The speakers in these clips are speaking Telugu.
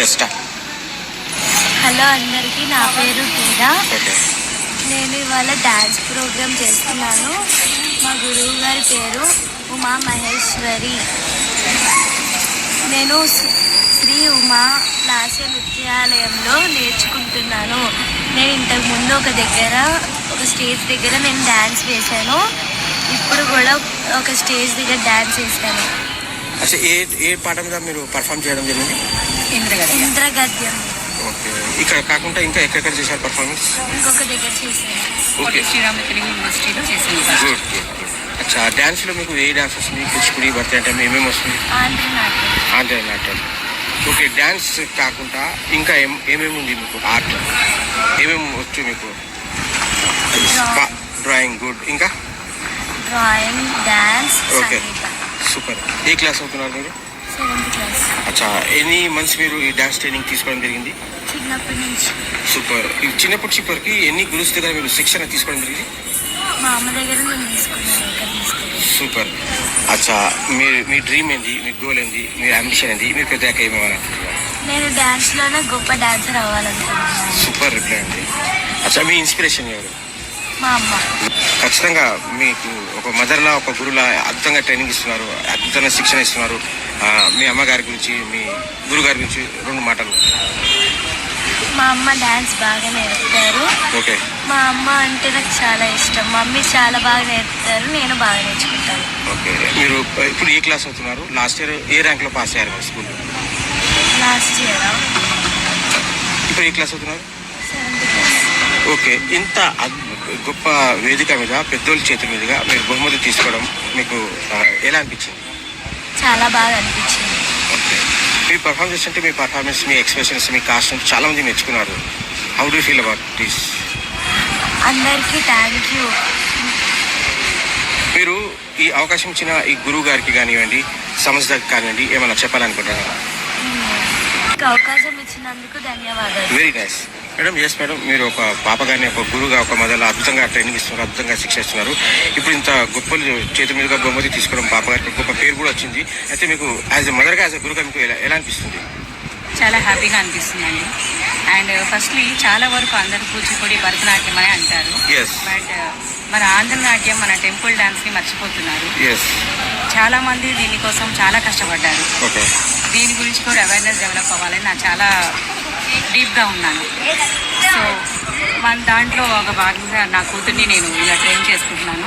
హలో అందరికీ, నా పేరు టీనా. నేను ఇవాళ డ్యాన్స్ ప్రోగ్రామ్ చేస్తున్నాను. మా గురువు గారి పేరు ఉమా మహేశ్వరి. నేను శ్రీ ఉమా లాస్య నృత్యాలయంలో నేర్చుకుంటున్నాను. నేను ఇంతకుముందు ఒక స్టేజ్ దగ్గర నేను డ్యాన్స్ వేశాను. ఇప్పుడు కూడా ఒక స్టేజ్ దగ్గర డ్యాన్స్ వేసాను. ఏ పాట మీద మీరు పర్ఫామ్ చేయడం జరిగింది? ఇంద్రగద్యం. ఓకే, ఇక్కడ కాకుండా ఇంకా ఎక్కడెక్కడ చేశారు పర్ఫార్మెన్స్? ఇంకొక దగ్గర చేశాను. యూనివర్సిటీలో చేశాను. గుడ్. అచ్చా, డ్యాన్స్లో మీకు ఏ డ్యాన్స్ వస్తుంది? కూచిపూడి, భరతనాట్యం ఏమేమి వస్తుంది? ఆంధ్ర నాట్యం. ఓకే, డ్యాన్స్ కాకుండా ఇంకా ఏమేమి ఉంది మీకు? ఆర్ట్ ఏమేమి వచ్చు మీకు? డ్రాయింగ్. గుడ్. ఇంకా డ్రాయింగ్, డాన్స్. Okay, super. ఏ క్లాస్ అవుతున్నారు మీరు? 7th class. అచ్చా, ఎన్ని మంత్స్ మీరు ఈ డాన్స్ ట్రైనింగ్ తీసుకోవడం జరిగింది? చిన్నప్పటి నుంచి. సూపర్. చిన్నప్పటి చిప్పటికి ఎన్ని గురుస్ దగ్గర మీరు శిక్షణ తీసుకోవడం జరిగింది? మా అమ్మ దగ్గర నేను తీసుకున్నాను. సూపర్. అచ్చా, మీ డ్రీమ్ ఏంది? మీ గోల్ ఏంది? మీ అంబిషన్ ఏంది? మీరు పెద్ద ఏమనుకుంటున్నారు? నేను డాన్స్లోనే గొప్ప డాన్సర్ అవ్వాలనుకుంటున్నాను. సూపర్ రిప్లై అండి. అచ్చా, మీ ఇన్స్పిరేషన్ ఎవరు? మా అమ్మ. ఖచ్చితంగా మీకు ఒక మదర్లా, ఒక గురువులా అద్భుతంగా ట్రైనింగ్ ఇస్తున్నారు, అద్భుతంగా శిక్షణ ఇస్తున్నారు. మీ అమ్మగారి గురించి, మీ గురుగారి గురించి 2 మాటలు. మా అమ్మ డాన్స్ బాగా నేర్పుతారు. ఓకే. మా అమ్మ అంటే నాకు చాలా ఇష్టం. మమ్మీ చాలా బాగా నేర్పుతారు, నేను బాగా నేర్చుకుంటాను. ఓకే, మీరు ఇప్పుడు ఏ క్లాస్ అవుతున్నారు? లాస్ట్ ఇయర్ ఏ ర్యాంక్లో పాస్ అయ్యారు మీ స్కూల్లో? Last year. ఇప్పుడు ఏ క్లాస్ అవుతున్నారు? 7th class. ఓకే, ఇంత గొప్ప వేదిక మీద పెద్దోళ్ళ చేతుల మీదుగా మీరు బహుమతి తీసుకోవడం మీకు ఎలా అనిపించింది? చాలా బాగా అనిపించింది. ఓకే, మీ పర్ఫార్మెన్స్ చేస్తుంటే మీ పర్ఫార్మెన్స్, మీ ఎక్స్ప్రెషన్స్, మీ కాస్ట్యూమ్స్ చాలా మంది మెచ్చుకున్నారు. How do feel about this? అందరికీ థ్యాంక్ యూ. మీరు ఈ అవకాశం ఇచ్చిన ఈ గురువు గారికి కానివ్వండి, సంస్థకి కానివ్వండి, ఏమైనా చెప్పాలనుకుంటున్నారా? అవకాశం ఇచ్చినందుకు ధన్యవాదాలు. Very nice madam. Yes madam, మీరు ఒక పాప గారిని ఒక గురువుగా, ఒక మదర్లో అద్భుతంగా ట్రైనింగ్ ఇస్తున్నారు, అద్భుతంగా శిక్ష ఇస్తున్నారు. ఇప్పుడు ఇంత గొప్ప చేతి మీదుగా బహుమతి తీసుకోవడం, పాప గారికి గొప్ప పేరు కూడా వచ్చింది. అయితే మీకు యాజ్ ఎ మదర్గా, యాజ్ ఎ గురువుగా మీకు ఎలా అనిపిస్తుంది? చాలా హ్యాపీగా అనిపిస్తుంది అండి. అండ్ ఫస్ట్లీ చాలా వరకు అందరూ కూచిపూడి, భరతనాట్యం అని అంటారు. బట్ మన ఆంధ్రనాట్యం, మన టెంపుల్ డాన్స్ని మర్చిపోతున్నారు. చాలా మంది దీనికోసం చాలా కష్టపడ్డారు. దీని గురించి కూడా అవేర్నెస్ డెవలప్ అవ్వాలని నాకు చాలా డీప్గా ఉన్నాను. సో మన దాంట్లో ఒక భాగంగా నా కూతుర్ని నేను ఇలా ట్రైన్ చేసుకుంటున్నాను.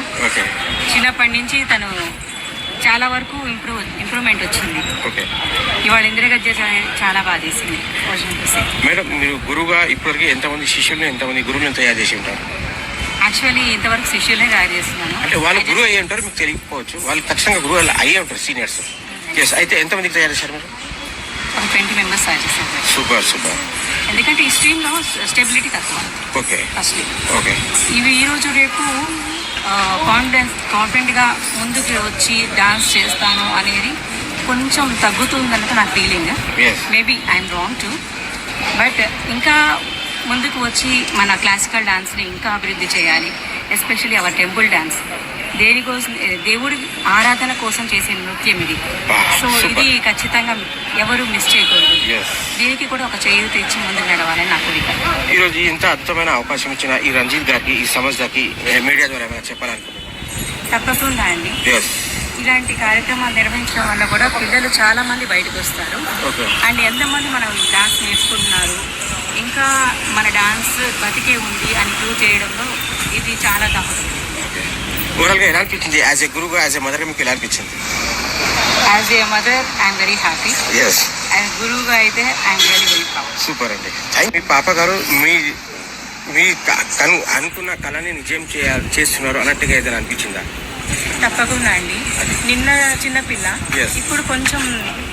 చిన్నప్పటి నుంచి తను చాలా వరకు ఇంప్రూవ్మెంట్ వచ్చింది. ఇవాళ ఇంద్రగద్య చాలా బాగా చేసింది. మేడం, మీరు గురువుగా ఇప్పటివరకు ఎంతమంది శిష్యులను, ఎంతమంది గురువులను తయారు చేసి ఉంటారు? యాక్చువల్లీ ఇంతవరకు శిష్యులనే తయారు చేస్తున్నాను. అంటే వాళ్ళు గురువు అయ్యి ఉంటారు, మీకు తెలియకపోవచ్చు. వాళ్ళు ఖచ్చితంగా గురువు అయ్యే ఉంటారు, సీనియర్స్. అయితే ఎంతమందికి తయారు చేశారు మీరు? ఒక 20 మెంబర్స్ తయారు చేశారు. సూపర్. ఎందుకంటే ఈ స్ట్రీమ్లో స్టెబిలిటీ తక్కువ. ఓకే. ఇవి ఈరోజు రేపు కాన్ఫిడెంట్గా ముందుకు వచ్చి డాన్స్ చేస్తాను అనేది కొంచెం తగ్గుతుందన్నది నా feeling. Maybe I'm wrong to, but ఇంకా ముందుకు వచ్చి మన క్లాసికల్ డాన్స్ని ఇంకా అభివృద్ధి చేయాలి. ఎస్పెషల్లీ అవర్ టెంపుల్ డాన్స్, దేనికోసం, దేవుడి ఆరాధన కోసం చేసే నృత్యం ఇది. సో ఇది ఖచ్చితంగా ఎవరు మిస్ చేయకూడదు. దీనికి కూడా ఒక చేయూత ఇచ్చి ముందుకు నడవాలని నా కోరిక. ఈరోజు ఇంత అద్భుతమైన అవకాశం ఇచ్చిన ఈ రంజిత్ గారికి, ఈ సంస్థకి మీడియా ద్వారా ఏమైనా చెప్పాలనుకుంటున్నాను? తప్పకుండా అండి. ఇలాంటి కార్యక్రమాలు నిర్వహించడం వల్ల కూడా పిల్లలు చాలా మంది బయటకు వస్తారు. అండ్ ఎంతమంది మనం డాన్స్ నేర్చుకుంటున్నారు, ఇంకా మన డాన్స్ బతికే ఉంది అని ప్రూవ్ చేయడంలో ఇది చాలా దోహదం. ఓవరాల్గా ఎలా అనిపించింది? యాజ్ ఎ గురువుగా, యాజ్ ఎ మదర్గా మీకు ఎలా అనిపించింది? As a mother I'm very happy. As గురువుగా అయితే ఐఎమ్ వెరీ ప్రౌడ్. సూపర్ అండి. మీ పాప గారు మీ అనుకున్న కళని నిజం చేస్తున్నారు అన్నట్టుగా ఏదైనా అనిపించిందా? తప్పకుండా అండి. నిన్న చిన్నపిల్ల, ఇప్పుడు కొంచెం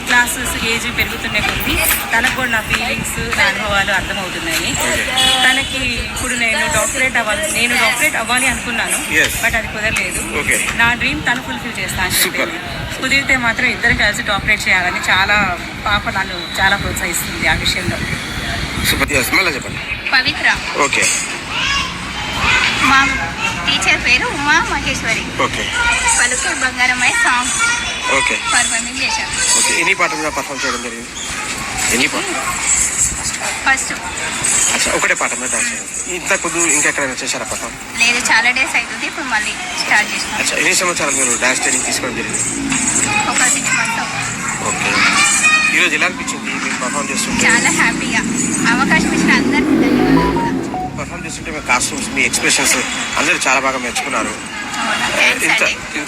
క్లాసెస్ ఏజ్ పెరుగుతున్న కొద్దీ తనకు కూడా నా ఫీలింగ్స్, నా అనుభవాలు అర్థమవుతున్నాయి. తనకి ఇప్పుడు నేను డాక్టరేట్ అవ్వాలి అనుకున్నాను, బట్ అది కుదరలేదు. నా డ్రీమ్ తను ఫుల్ఫిల్ చేస్తాను. కుదిరితే మాత్రం ఇద్దరు కలిసి డాక్టరేట్ చేయాలని చాలా పాప నన్ను చాలా ప్రోత్సహిస్తుంది ఆ విషయంలో. పవిత్ర. ఓకే. మా టీచర్ పేరు ఉమా మహేశ్వరి. పలుకే బంగారమై సాంగ్ పర్ఫార్మింగ్ చేశాను. ఎన్ని పాటలు పర్ఫార్మ్ చేయడం జరిగింది? ఎన్ని పాట ఫస్ట్ అచ్చా ఒకటే పాట మీద డాన్స్ చేయాలి. ఇంతకుముందు ఇంకెక్కడైనా చేశారా పాట? లేదు, చాలా డేస్ అవుతుంది, ఇప్పుడు మళ్ళీ స్టార్ట్ చేసిన. అచ్చా ఎన్ని సంవత్సరాలు మీరు డాన్స్ ట్రైనింగ్ తీసుకోవడం జరిగింది? ఒక 6 months. ఓకే. ఈరోజు ఎలా అనిపించింది మీరు పర్ఫామ్ చేస్తుంటే? చాలా హ్యాపీగా అవకాశం ఇచ్చిన అందరికీ ధన్యవాదాలు కూడా. పర్ఫామ్ చేస్తుంటే మీ కాస్ట్యూమ్స్, మీ ఎక్స్ప్రెషన్స్ అందరూ చాలా బాగా మెచ్చుకున్నారు. అవునా, థ్యాంక్స్ ఇంత అండి.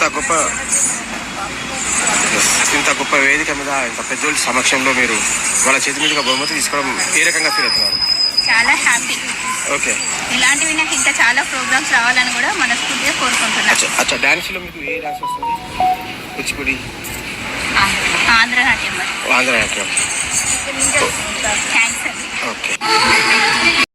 ఇంత గొప్ప వేదిక మీద ఇంత పెద్దోళ్ళ సమక్షంలో మీరు వాళ్ళ చేతి మీదుగా బహుమతి తీసుకోవడం ఏ రకంగా ఫీల్ అవుతున్నారు? చాలా హ్యాపీ. ఓకే. ఇలాంటివి నాకు ఇంకా చాలా ప్రోగ్రామ్స్ రావాలని కూడా మనస్ఫూర్తిగా కోరుకుంటున్నాను. అచ్చా డాన్స్లో మీకు ఏ డాన్స్ వస్తుంది? కూచిపూడి, ఆంధ్ర నాట్యం. ఆంధ్ర నాట్యం. థ్యాంక్స్ అండి. ఓకే.